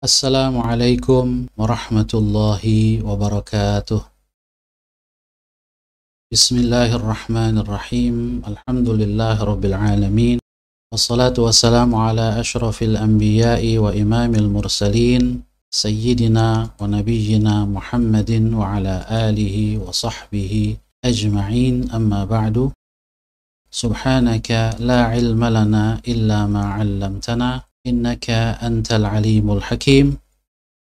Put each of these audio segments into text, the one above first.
Assalamualaikum warahmatullahi wabarakatuh. Bismillahirrahmanirrahim. Alhamdulillahi rabbil alamin. Wassalatu wassalamu ala ashrafil anbiya'i wa imamil mursalin Sayyidina wa nabiyyina Muhammadin wa ala alihi wa sahbihi ajma'in, amma ba'du. Subhanaka la ilma lana illa ma 'allamtana innaka antal alimul hakim.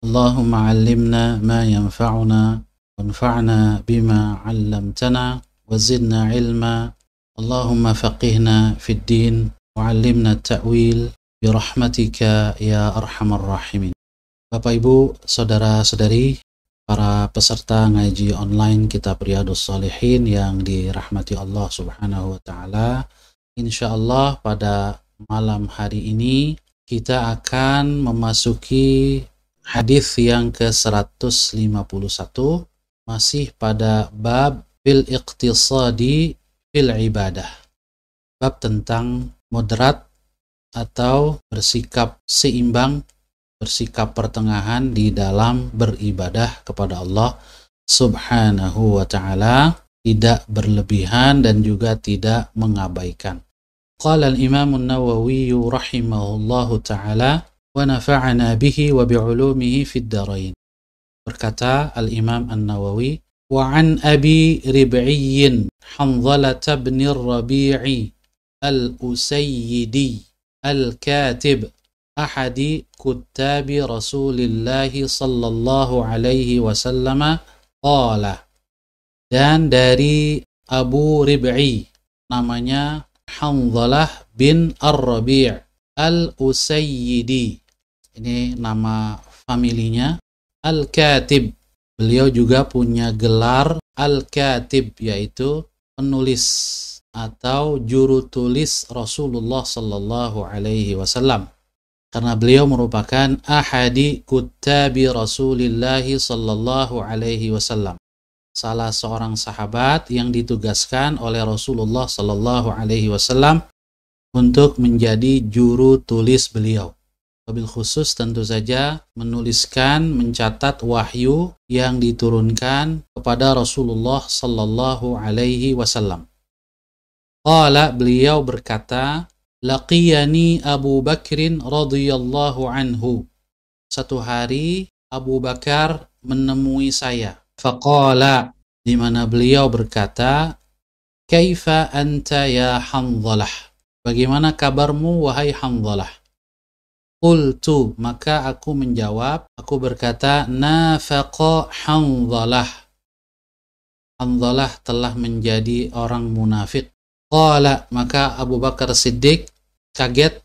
Allahumma 'allimna ma yanfa'una wanfa'na bima 'allamtana wa zidna ilma. Allahumma faqihna fid din wa 'allimna at-ta'wil bi rahmatika ya arhamar rahimin. Bapak Ibu, saudara-saudari, para peserta ngaji online Kitab Riyadhus Shalihin yang dirahmati Allah Subhanahu wa taala. Insyaallah pada malam hari ini kita akan memasuki hadis yang ke-151, masih pada bab fil iqtisadi fil ibadah. Bab tentang moderat atau bersikap seimbang, bersikap pertengahan di dalam beribadah kepada Allah Subhanahu wa ta'ala, tidak berlebihan dan juga tidak mengabaikan. Qala al-Imam an-Nawawi rahimahullahu ta'ala wa nafa'ana bihi wa bi'ulumihi fid darain. Berkata al-Imam an-Nawawi, wa an Abi Rib'iyyin Hanzalah bin Rabi'i al-Usayyidi al-Katib ahadi kuttabi Rasulillah sallallahu alaihi wasallam qala. Dan dari Abu Rib'i, namanya Hanzalah bin Ar-Rabi' al-Usayyidi, ini nama familinya, Al-Katib. Beliau juga punya gelar Al-Katib, yaitu penulis atau juru tulis Rasulullah sallallahu alaihi wasallam, karena beliau merupakan ahadi kuttabi Rasulillah sallallahu alaihi wasallam, salah seorang sahabat yang ditugaskan oleh Rasulullah sallallahu alaihi wasallam untuk menjadi juru tulis beliau. Wabil khusus tentu saja menuliskan, mencatat wahyu yang diturunkan kepada Rasulullah sallallahu alaihi wasallam. Qala, beliau berkata, laqiyani Abu Bakrin radhiyallahu anhu. Satu hari Abu Bakar menemui saya. Faqala, di mana beliau berkata, kaifa anta ya Hanzalah? Bagaimana kabarmu wahai Hanzalah? Qultu, maka aku menjawab, aku berkata, nafaqa Hanzalah. Hanzalah telah menjadi orang munafik. Qala, maka Abu Bakar Siddiq kaget,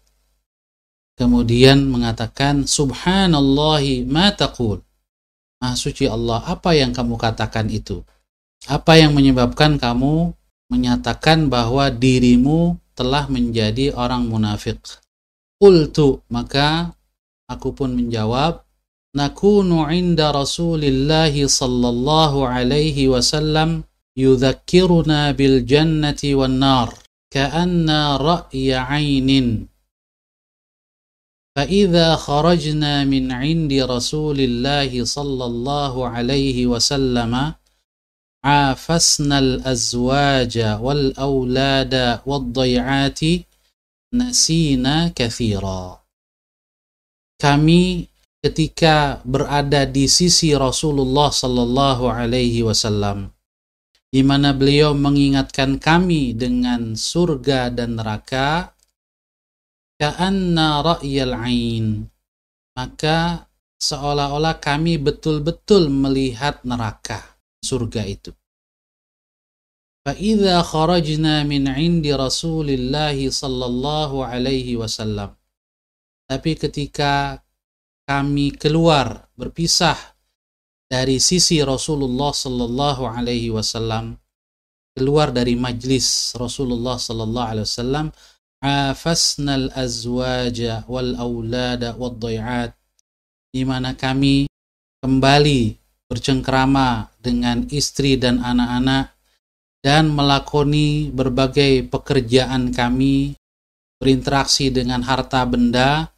kemudian mengatakan, subhanallahi ma taqul. Maha suci Allah, apa yang kamu katakan itu? Apa yang menyebabkan kamu menyatakan bahwa dirimu telah menjadi orang munafik? Qultu, maka aku pun menjawab, nakunu inda Rasulillahi sallallahu alaihi wasallam yudzakkiruna bil jannati wan nar ka'anna ra'ya 'ainin. فإذا خرجنا من عند رسول الله صلى الله عليه وسلم عافسنا الأزواج والأولاد والضيعات نسينا كثيرا. Kami ketika berada di sisi Rasulullah sallallahu alaihi wasallam, di mana beliau mengingatkan kami dengan surga dan neraka, ka'anna ra'yal 'ain, maka seolah-olah kami betul-betul melihat neraka, surga itu. Fa idza kharajna min 'indi Rasulillah sallallahu alaihi wasallam, tapi ketika kami keluar, berpisah dari sisi Rasulullah sallallahu alaihi wasallam, keluar dari majlis Rasulullah sallallahu alaihi wasallam, afasnal azwaja wal aulada wad dhai'at, di mana kami kembali bercengkrama dengan istri dan anak-anak dan melakoni berbagai pekerjaan kami, berinteraksi dengan harta benda,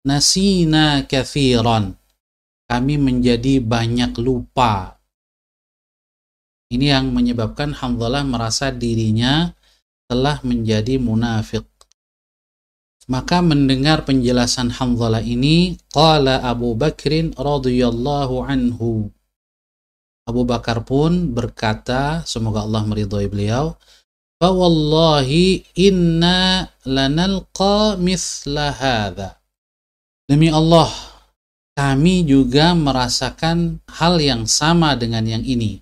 nasina kathiran, kami menjadi banyak lupa. Ini yang menyebabkan Hanzalah merasa dirinya telah menjadi munafik. Maka mendengar penjelasan Hanzalah ini, qala Abu Bakrin radhiyallahu anhu. Abu Bakar pun berkata, semoga Allah meridhai beliau, fa wallahi inna lanalqa mithla hadza. Demi Allah, kami juga merasakan hal yang sama dengan yang ini.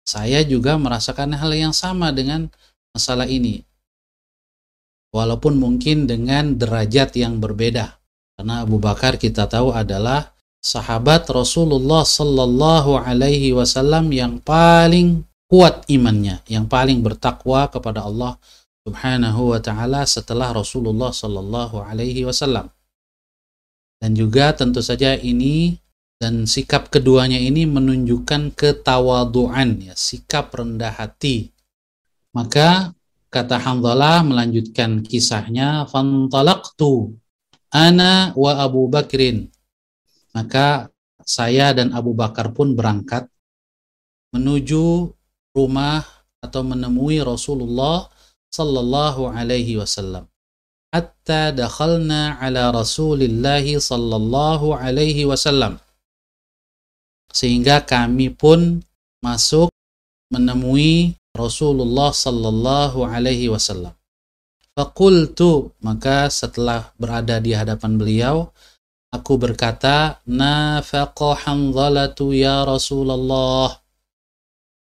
Saya juga merasakan hal yang sama dengan masalah ini. Walaupun mungkin dengan derajat yang berbeda. Karena Abu Bakar kita tahu adalah sahabat Rasulullah sallallahu alaihi wasallam yang paling kuat imannya, yang paling bertakwa kepada Allah Subhanahu wa taala setelah Rasulullah sallallahu alaihi wasallam. Dan juga tentu saja ini dan sikap keduanya ini menunjukkan ketawaduan, ya, sikap rendah hati. Maka kata Hanzalah melanjutkan kisahnya, fantalaqtu ana wa Abu Bakrin. Maka saya dan Abu Bakar pun berangkat menuju rumah atau menemui Rasulullah sallallahu alaihi wasallam. Hatta dakhalna ala Rasulillahi sallallahu alaihi wasallam. Sehingga kami pun masuk menemui Rasulullah sallallahu alaihi wasallam. Faqultu, maka setelah berada di hadapan beliau, aku berkata, nafaqa Hanzalatu ya Rasulullah.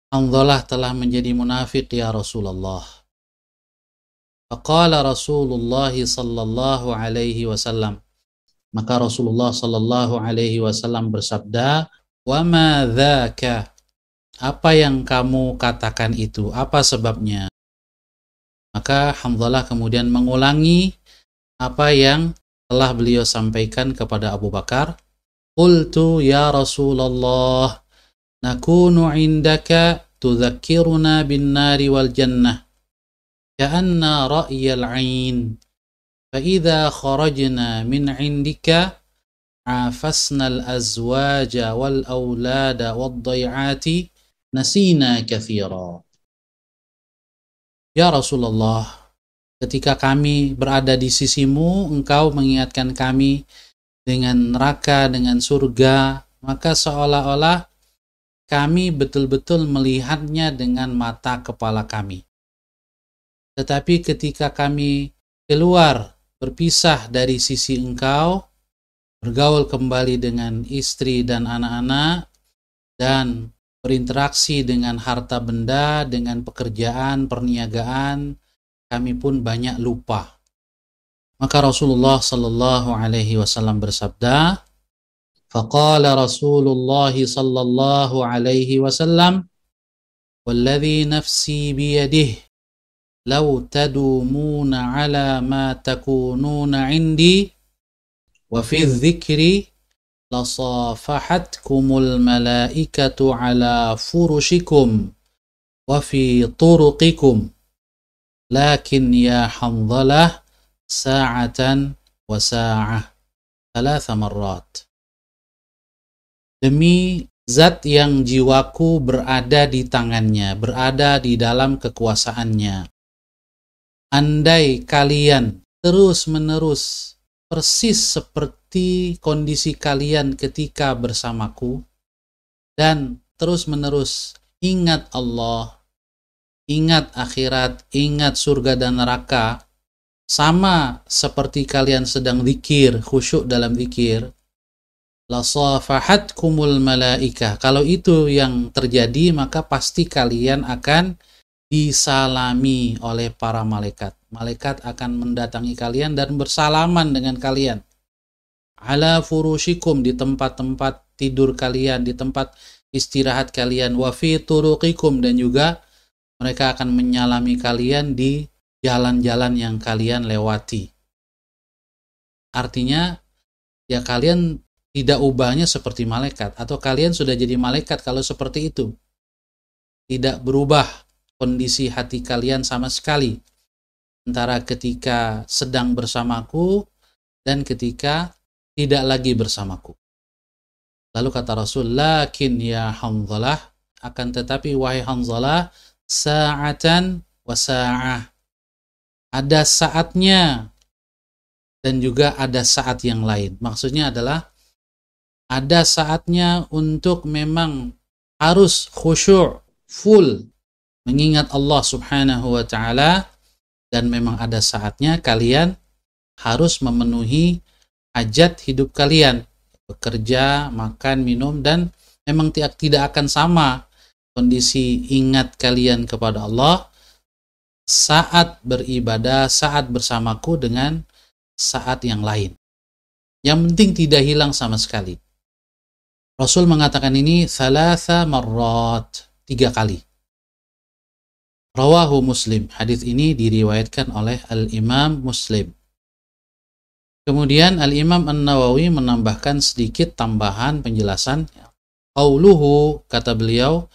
Hanzalah telah menjadi munafik ya Rasulullah. Faqala Rasulullah sallallahu alaihi wasallam. Maka Rasulullah sallallahu alaihi wasallam bersabda, wa ma dzaka? Apa yang kamu katakan itu? Apa sebabnya? Maka Hanzalah kemudian mengulangi apa yang telah beliau sampaikan kepada Abu Bakar. Qultu ya Rasulullah, nakunu indaka tudzakkiruna bin nari wal jannah ka'anna ra'yal 'ain. Fa idza kharajna min 'indika عافسنا الأزواج والأولاد والضيعات نسينا كثيرا. Ya Rasulullah, ketika kami berada di sisimu, engkau mengingatkan kami dengan neraka, dengan surga, maka seolah-olah kami betul-betul melihatnya dengan mata kepala kami. Tetapi ketika kami keluar, berpisah dari sisi engkau, bergaul kembali dengan istri dan anak-anak, dan berinteraksi dengan harta benda, dengan pekerjaan, perniagaan, kami pun banyak lupa. Maka Rasulullah sallallahu alaihi wasallam bersabda, faqala Rasulullah sallallahu alaihi wasallam, walladhi nafsi biyadihi, law tadumuna ala ma takununa indi, wa fi dzikri lasafahatkumul malaikatu ala furushikum wa fi turuqikum, lakin ya Hanzalah sa'atan wa sa'ah 3 marrat. Demi zat yang jiwaku berada di tangannya, berada di dalam kekuasaannya, andai kalian terus-menerus persis seperti kondisi kalian ketika bersamaku, dan terus-menerus ingat Allah, ingat akhirat, ingat surga dan neraka, sama seperti kalian sedang zikir, khusyuk dalam zikir, lasafahatkumul malaikah. Kalau itu yang terjadi, maka pasti kalian akan disalami oleh para malaikat. Malaikat akan mendatangi kalian dan bersalaman dengan kalian. Ala furushikum, di tempat-tempat tidur kalian, di tempat istirahat kalian. Wa fi turuqikum, dan juga mereka akan menyalami kalian di jalan-jalan yang kalian lewati. Artinya, ya kalian tidak ubahnya seperti malaikat, atau kalian sudah jadi malaikat kalau seperti itu. Tidak berubah kondisi hati kalian sama sekali antara ketika sedang bersamaku dan ketika tidak lagi bersamaku. Lalu kata Rasul, lakin ya Hanzalah, akan tetapi wahai Hanzalah, sa'atan wa sa'ah. Ada saatnya dan juga ada saat yang lain. Maksudnya adalah ada saatnya untuk memang harus khusyuk, full mengingat Allah Subhanahu wa taala, dan memang ada saatnya kalian harus memenuhi hajat hidup kalian, bekerja, makan, minum, dan memang tidak akan sama kondisi ingat kalian kepada Allah saat beribadah, saat bersamaku dengan saat yang lain. Yang penting tidak hilang sama sekali. Rasul mengatakan ini thalatha marrat, 3 kali. Rawahu Muslim. Hadis ini diriwayatkan oleh Al-Imam Muslim. Kemudian Al-Imam An-Nawawi menambahkan sedikit tambahan penjelasan. Qauluhu, kata beliau,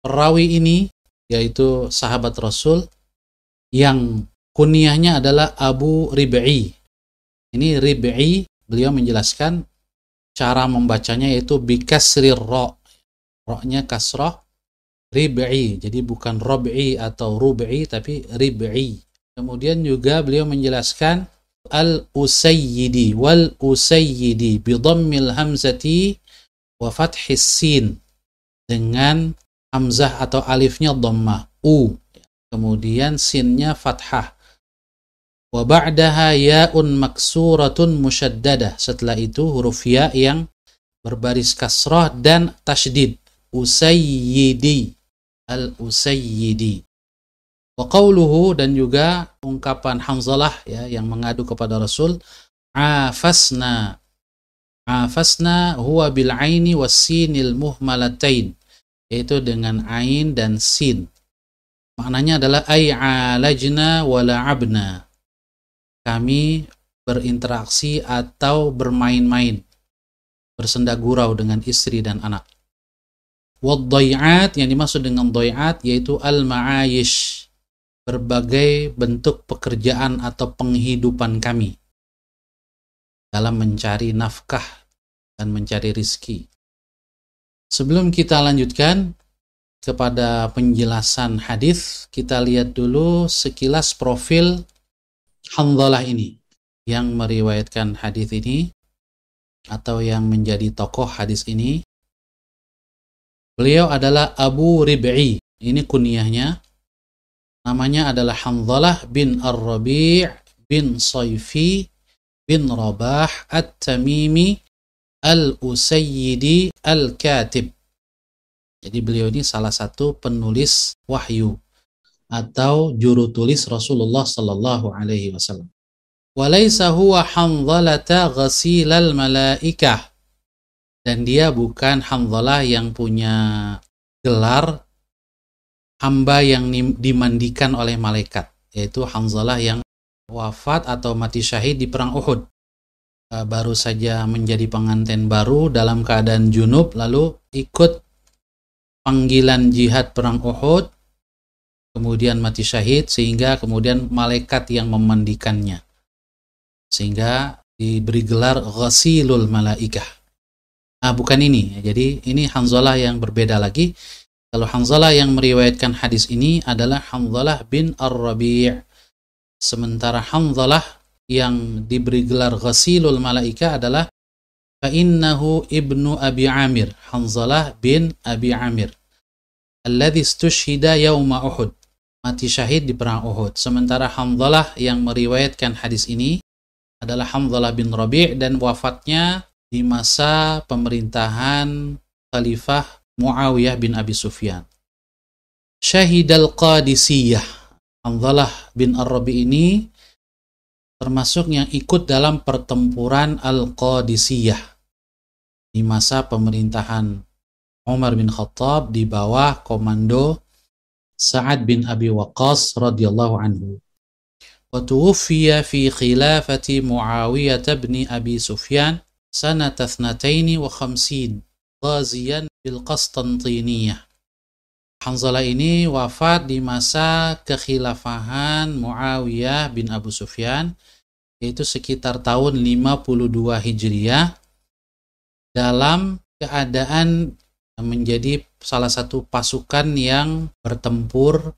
perawi ini yaitu sahabat Rasul yang kunyahnya adalah Abu Rib'i. Ini Rib'i, beliau menjelaskan cara membacanya yaitu bikasrir ra. Ra-nya kasrah, Rib'i. Jadi bukan Rob'i atau Rub'i, tapi Rib'i. Kemudian juga beliau menjelaskan Al-Usayyidi wal Usayyidi bidhammil hamzati wa fathis sin, dengan hamzah atau alifnya dhammah u, kemudian sinnya fathah. Wa ba'daha ya'un maksuratun musyaddadah. Setelah itu huruf ya yang berbaris kasrah dan tasydid. Usayyidi, Al-Usayyidi. Wa qawluhu, dan juga ungkapan Hanzalah ya yang mengadu kepada Rasul, afasna. Afasna huwa bil aini was sinil muhmalatain, yaitu dengan ain dan sin. Maknanya adalah ay alajna wa la'abna. Kami berinteraksi atau bermain-main, bersenda gurau dengan istri dan anak. Wad-dhai'at, yang dimaksud dengan dhai'at yaitu al-ma'ayish, berbagai bentuk pekerjaan atau penghidupan kami dalam mencari nafkah dan mencari rizki. Sebelum kita lanjutkan kepada penjelasan hadis, kita lihat dulu sekilas profil Hanzalah ini yang meriwayatkan hadis ini atau yang menjadi tokoh hadis ini. Beliau adalah Abu Rib'i. Ini kunyahnya. Namanya adalah Hanzalah bin Ar-Rabi' bin Sayfi bin Rabah At-Tamimi Al-Usayyidi Al-Katib. Jadi beliau ini salah satu penulis wahyu atau juru tulis Rasulullah sallallahu alaihi wasallam. Walaysa huwa Hanzalata ghasilal malaikah. Dan dia bukan Hanzalah yang punya gelar hamba yang dimandikan oleh malaikat, yaitu Hanzalah yang wafat atau mati syahid di perang Uhud. Baru saja menjadi pengantin baru dalam keadaan junub, lalu ikut panggilan jihad perang Uhud, kemudian mati syahid, sehingga kemudian malaikat yang memandikannya, sehingga diberi gelar ghasilul malaikah. Bukan ini. Jadi ini Hanzalah yang berbeda lagi. Kalau Hanzalah yang meriwayatkan hadis ini adalah Hanzalah bin Ar-Rabi'. Sementara Hanzalah yang diberi gelar ghasilul malaikah adalah fa'innahu ibnu Abi Amir, Hanzalah bin Abi Amir, alladhi istushhida yawma Uhud, mati syahid di perang Uhud. Sementara Hanzalah yang meriwayatkan hadis ini adalah Hanzalah bin Rabi' dan wafatnya di masa pemerintahan Khalifah Muawiyah bin Abi Sufyan. Syahidal Qadisiyah. Hanzalah bin Ar-Rabi' ini termasuk yang ikut dalam pertempuran Al-Qadisiyah di masa pemerintahan Umar bin Khattab di bawah komando Sa'ad bin Abi Waqqas radhiyallahu anhu. Wa tuwfiya fi khilafati Muawiyah bin Abi Sufyan sanata 52 ghaziyan bil Qastantiniyah. Hanzalah ini wafat di masa kekhilafahan Muawiyah bin Abu Sufyan, yaitu sekitar tahun 52 Hijriah, dalam keadaan menjadi salah satu pasukan yang bertempur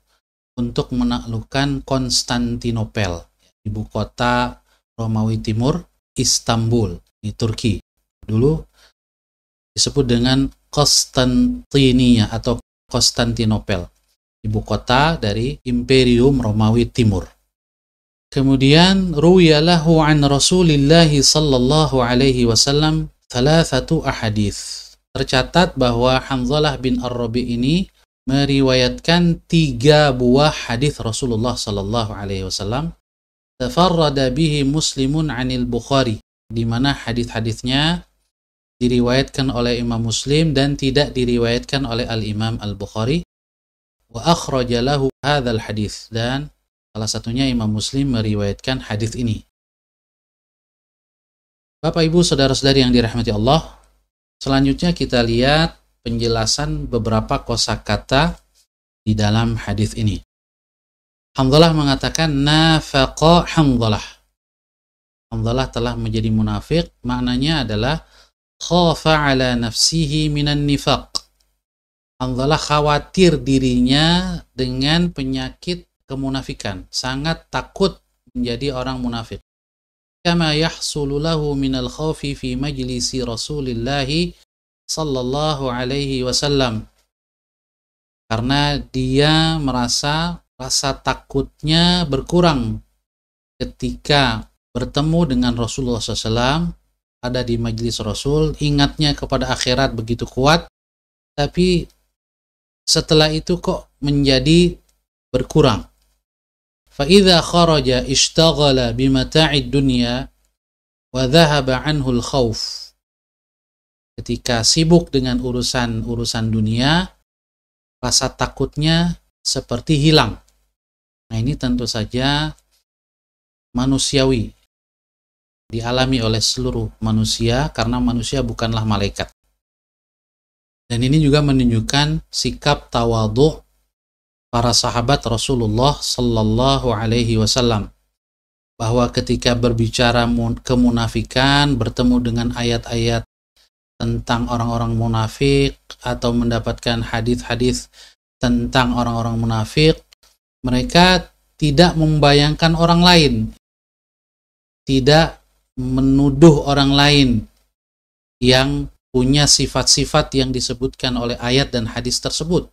untuk menaklukkan Konstantinopel, ibu kota Romawi Timur, Istanbul di Turki. Dulu disebut dengan Konstantinia atau Konstantinopel, ibu kota dari Imperium Romawi Timur. Kemudian ruwiyalahu an Rasulillah sallallahu alaihi wasallam thalathatu ahadits. Tercatat bahwa Hanzalah bin Ar-Rabi ini meriwayatkan 3 buah hadis Rasulullah sallallahu alaihi wasallam. Tafarrada bihi Muslimun 'anil Bukhari, di mana hadis-hadisnya diriwayatkan oleh Imam Muslim dan tidak diriwayatkan oleh Al-Imam Al-Bukhari. Wa akhraja lahu hadzal hadis, dan salah satunya Imam Muslim meriwayatkan hadis ini. Bapak Ibu saudara-saudari yang dirahmati Allah, selanjutnya kita lihat penjelasan beberapa kosakata di dalam hadis ini. Hanzalah mengatakan nafaqa Hanzalah. Hanzalah telah menjadi munafik, maknanya adalah khafa ala nafsihi minan nifaq. Hanzalah khawatir dirinya dengan penyakit kemunafikan, sangat takut menjadi orang munafik. Kama yahsulu lahu minal khawfi fi majlisi Rasulillah sallallahu alaihi wasallam. Karena dia merasa rasa takutnya berkurang ketika bertemu dengan Rasulullah SAW, ada di majlis Rasul, ingatnya kepada akhirat begitu kuat, tapi setelah itu kok menjadi berkurang. فَإِذَا خَرَجَ اشْتَغَلَ بِمَتَاعِ الدُّنْيَا وَذَهَبَ عَنْهُ الْخَوْفِ. Ketika sibuk dengan urusan dunia, rasa takutnya seperti hilang. Nah, ini tentu saja manusiawi, dialami oleh seluruh manusia karena manusia bukanlah malaikat. Dan ini juga menunjukkan sikap tawadhu para sahabat Rasulullah sallallahu alaihi wasallam, bahwa ketika berbicara kemunafikan, bertemu dengan ayat-ayat tentang orang-orang munafik atau mendapatkan hadis-hadis tentang orang-orang munafik, mereka tidak membayangkan orang lain, tidak menuduh orang lain yang punya sifat-sifat yang disebutkan oleh ayat dan hadis tersebut.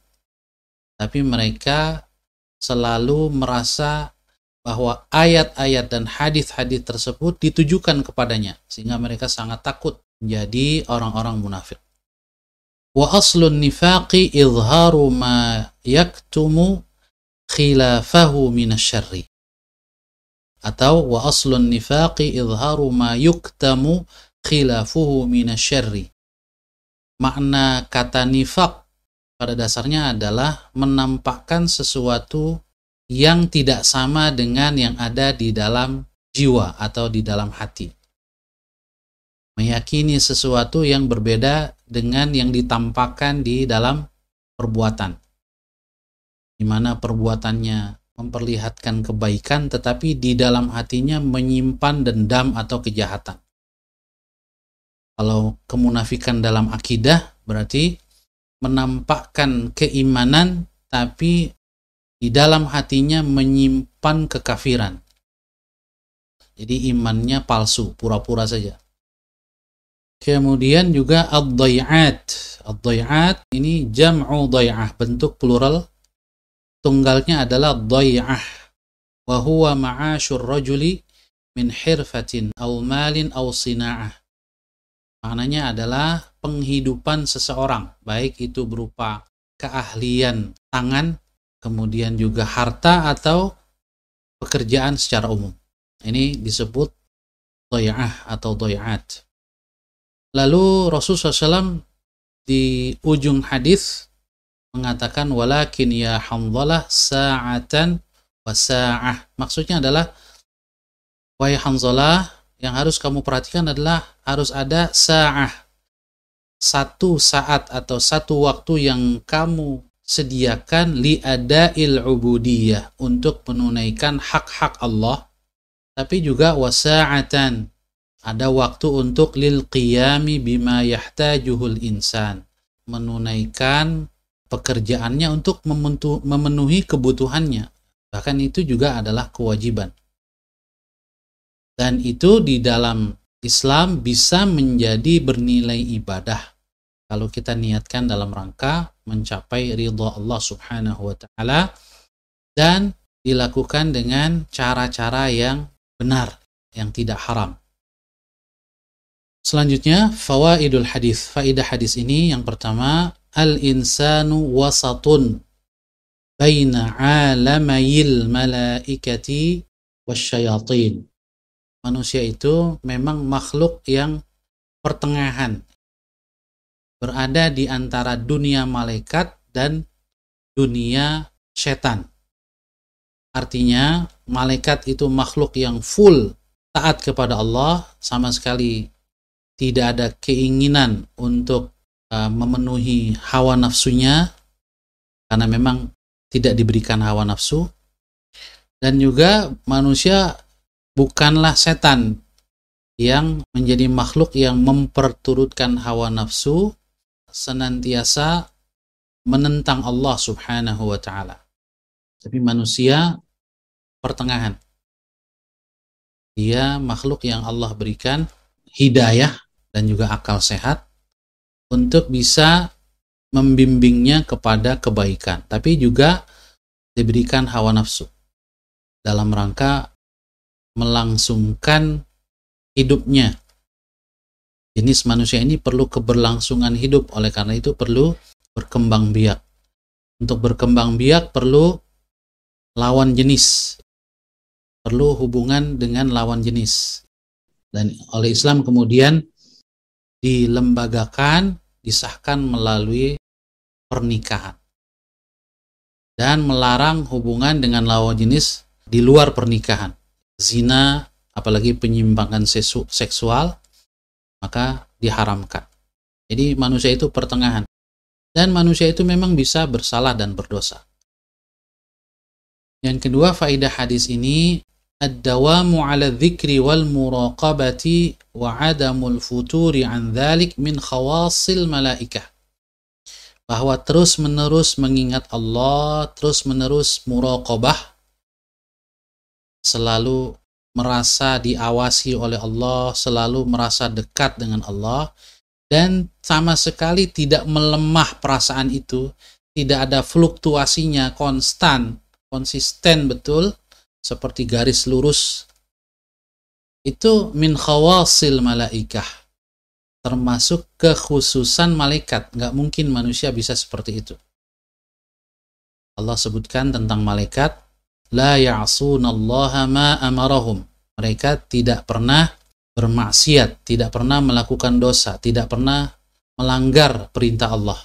Tapi mereka selalu merasa bahwa ayat-ayat dan hadis-hadis tersebut ditujukan kepadanya, sehingga mereka sangat takut menjadi orang-orang munafik. Wa aslun nifaqi izharu ma yaktumu khilafahu minasyarri. Atau wa aslun nifaqi izharu ma yuktamu khilafuhu minasyarri. Makna kata nifaq pada dasarnya adalah menampakkan sesuatu yang tidak sama dengan yang ada di dalam jiwa atau di dalam hati. Meyakini sesuatu yang berbeda dengan yang ditampakkan di dalam perbuatan, di mana perbuatannya memperlihatkan kebaikan tetapi di dalam hatinya menyimpan dendam atau kejahatan. Kalau kemunafikan dalam akidah berarti menampakkan keimanan tapi di dalam hatinya menyimpan kekafiran. Jadi imannya palsu, pura-pura saja. Kemudian juga ad-dhai'at. Ad-dhai'at ini jam'u dhai'ah, bentuk plural. Tunggalnya adalah dhai'ah. Wa huwa ma'asyur rajuli min hirfatin aw malin aw sina'ah. Maknanya adalah penghidupan seseorang, baik itu berupa keahlian tangan, kemudian juga harta atau pekerjaan secara umum. Ini disebut dhai'ah atau dhai'at. Lalu Rasulullah SAW di ujung hadis mengatakan walakin ya Hanzalah sa'atan wa sa'ah. Maksudnya adalah wahai Hanzalah, yang harus kamu perhatikan adalah harus ada sa'ah, satu saat atau satu waktu yang kamu sediakan li ada'il ubudiyah, untuk menunaikan hak-hak Allah, tapi juga wasa'atan, Ada waktu untuk lil qiyami bima yahtajuhul insan, menunaikan pekerjaannya untuk memenuhi kebutuhannya. Bahkan itu juga adalah kewajiban. Dan itu di dalam Islam bisa menjadi bernilai ibadah kalau kita niatkan dalam rangka mencapai ridha Allah Subhanahu wa taala dan dilakukan dengan cara-cara yang benar, yang tidak haram. Selanjutnya, fawaidul hadis. Faidah hadis ini yang pertama, al-insanu wasatun baina alamayil malaikati wasyayatin. Manusia itu memang makhluk yang pertengahan, berada di antara dunia malaikat dan dunia setan. Artinya, malaikat itu makhluk yang full taat kepada Allah, sama sekali tidak ada keinginan untuk memenuhi hawa nafsunya, karena memang tidak diberikan hawa nafsu. Dan juga manusia bukanlah setan yang menjadi makhluk yang memperturutkan hawa nafsu, senantiasa menentang Allah Subhanahu wa ta'ala. Tapi manusia pertengahan. Dia makhluk yang Allah berikan hidayah dan juga akal sehat untuk bisa membimbingnya kepada kebaikan, tapi juga diberikan hawa nafsu dalam rangka melangsungkan hidupnya. Jenis manusia ini perlu keberlangsungan hidup, oleh karena itu perlu berkembang biak. Untuk berkembang biak perlu lawan jenis, perlu hubungan dengan lawan jenis. Dan oleh Islam kemudian dilembagakan, disahkan melalui pernikahan. Dan melarang hubungan dengan lawan jenis di luar pernikahan. Zina, apalagi penyimpangan seksual, maka diharamkan. Jadi manusia itu pertengahan. Dan manusia itu memang bisa bersalah dan berdosa. Yang kedua, faidah hadis ini, ad-dawamu ala dzikri wal muraqabati wa adamul futuri an dzalik min khawasil malaikah. Bahwa terus-menerus mengingat Allah, terus-menerus muraqabah, selalu merasa diawasi oleh Allah, selalu merasa dekat dengan Allah, dan sama sekali tidak melemah perasaan itu, tidak ada fluktuasinya, konsisten betul, seperti garis lurus. Itu min khawasil malaikah, termasuk kekhususan malaikat. Nggak mungkin manusia bisa seperti itu. Allah sebutkan tentang malaikat, la ya'sunallaha ma amarahum. Mereka tidak pernah bermaksiat, tidak pernah melakukan dosa, tidak pernah melanggar perintah Allah.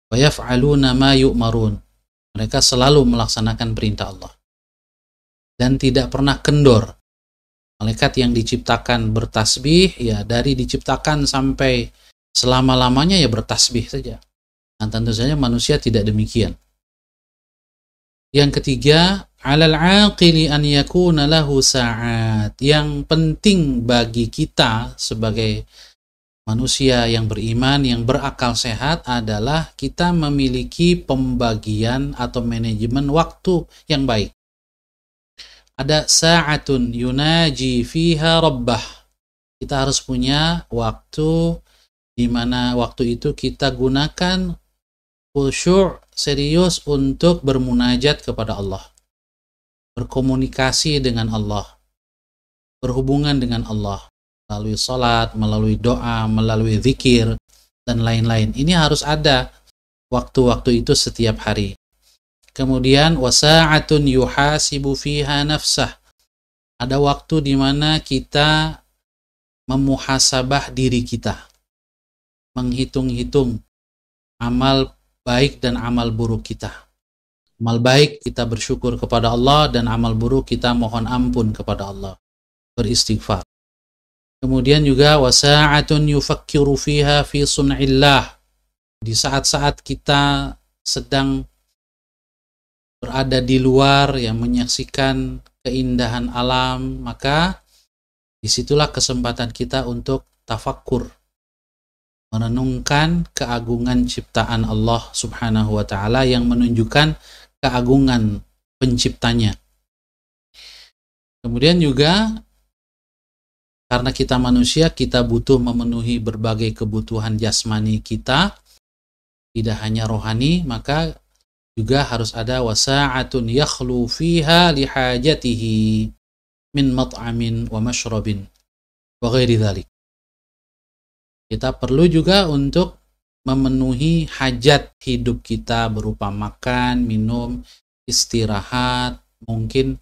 Wa yaf'aluna ma yu'marun. Mereka selalu melaksanakan perintah Allah. Dan tidak pernah kendor. Malaikat yang diciptakan bertasbih, ya dari diciptakan sampai selama-lamanya ya bertasbih saja. Dan tentu saja manusia tidak demikian. Yang ketiga, alal aqili an yakuna lahu sa'at. Yang penting bagi kita sebagai manusia yang beriman, yang berakal sehat adalah kita memiliki pembagian atau manajemen waktu yang baik. Ada sa'atun yunaji fiha rabbah. Kita harus punya waktu di mana waktu itu kita gunakan khusyuk, serius untuk bermunajat kepada Allah, berkomunikasi dengan Allah, berhubungan dengan Allah melalui salat, melalui doa, melalui zikir dan lain-lain. Ini harus ada waktu-waktu itu setiap hari. Kemudian wasa'atun yuhasibu fiha nafsah. Ada waktu di mana kita memuhasabah diri kita, menghitung-hitung amal baik dan amal buruk kita. Amal baik kita bersyukur kepada Allah, dan amal buruk kita mohon ampun kepada Allah, beristighfar. Kemudian juga wasa'atun yufakkiru fiha fi sun'illah. Di saat-saat kita sedang berada di luar yang menyaksikan keindahan alam, maka Disitulah kesempatan kita untuk tafakkur, merenungkan keagungan ciptaan Allah Subhanahu wa Ta'ala yang menunjukkan keagungan penciptanya. Kemudian juga karena kita manusia, kita butuh memenuhi berbagai kebutuhan jasmani kita, tidak hanya rohani, maka juga harus ada wasa'atun yakhlu fiha lihajatihi min mat'amin wa mashrabin wa ghairi dhalik. Kita perlu juga untuk memenuhi hajat hidup kita berupa makan, minum, istirahat, mungkin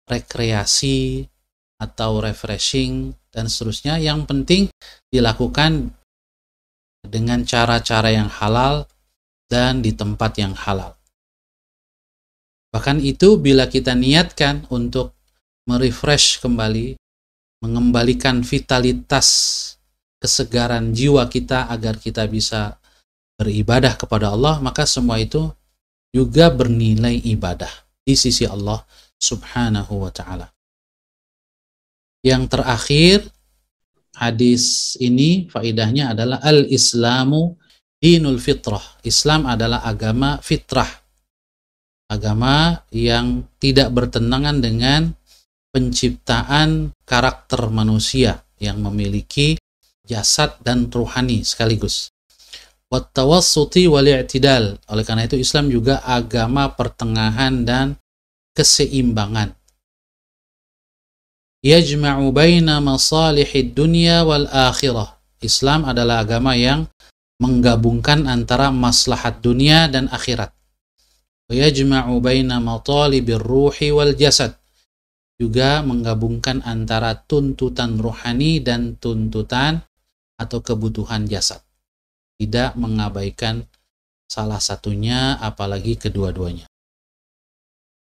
rekreasi atau refreshing dan seterusnya. Yang penting dilakukan dengan cara-cara yang halal dan di tempat yang halal. Bahkan itu bila kita niatkan untuk merefresh kembali, mengembalikan vitalitas, kesegaran jiwa kita agar kita bisa beribadah kepada Allah, maka semua itu juga bernilai ibadah di sisi Allah Subhanahu wa Ta'ala. Yang terakhir, hadis ini faidahnya adalah al-Islamu dinul fitrah. Islam adalah agama fitrah, agama yang tidak bertentangan dengan penciptaan karakter manusia yang memiliki jasad dan ruhani sekaligus. Wattawassuti wal-i'tidal. Oleh karena itu Islam juga agama pertengahan dan keseimbangan. Yajma'u baina masalihid dunya wal akhirah. Islam adalah agama yang menggabungkan antara maslahat dunia dan akhirat. Yajma'u baina matalibir ruhi wal jasad. Juga menggabungkan antara tuntutan rohani dan tuntutan atau kebutuhan jasad. Tidak mengabaikan salah satunya, apalagi kedua-duanya.